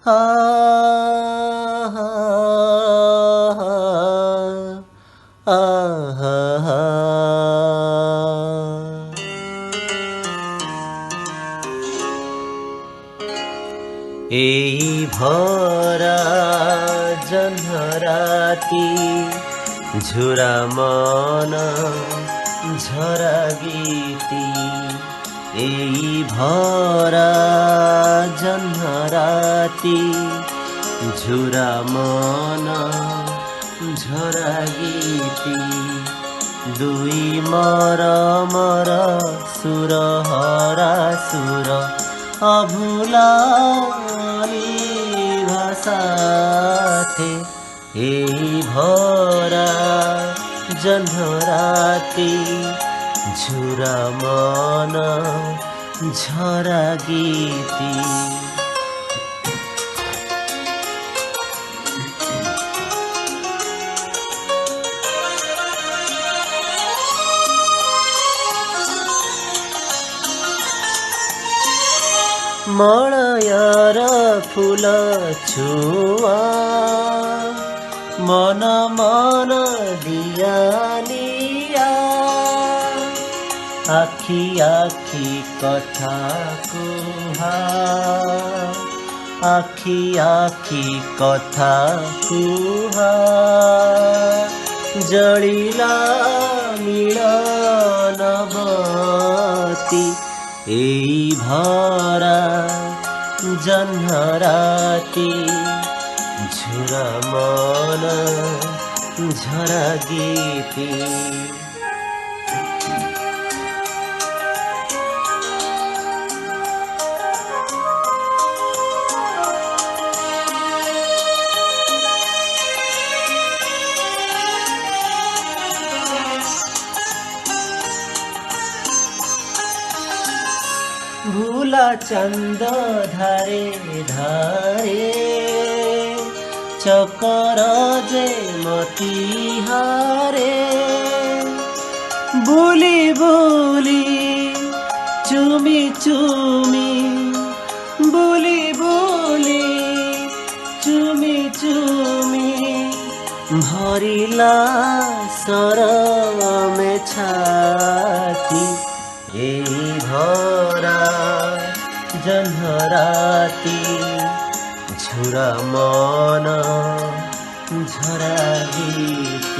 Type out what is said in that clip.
আ আহা এই ভরা জহরাতি ঝুরা মন ঝরা গীতি এই ভরা জহরাতি ঝুরা মন ঝরা গীতি দুই মর মর সুর হরা সুর অভুলা ভাষাতে এই ভরা জহরাতি ঝুরা মন ঝরা গীতি মଳୟର ফুল ଛୁଆ ମନ ମନ ଦିଆ ନିଆ ଆଖି ଆଖି କଥା କୁହା ଆଖି ଆଖି କଥା କୁହା ଜଳିଲା ମିଳନବତୀ এই ভরা জহরাতি ঝুরা মন ঝরা গীতি ভুলা চন্দ ধারে ধারে চকর যে মতি হারে বুলি বুলি চুমি চুমি বুলি বুলি চুমি চুমি ভরিলা সরমে ছাতি এই ভরা জহরাতি ঝুরা মন ঝরা গীতি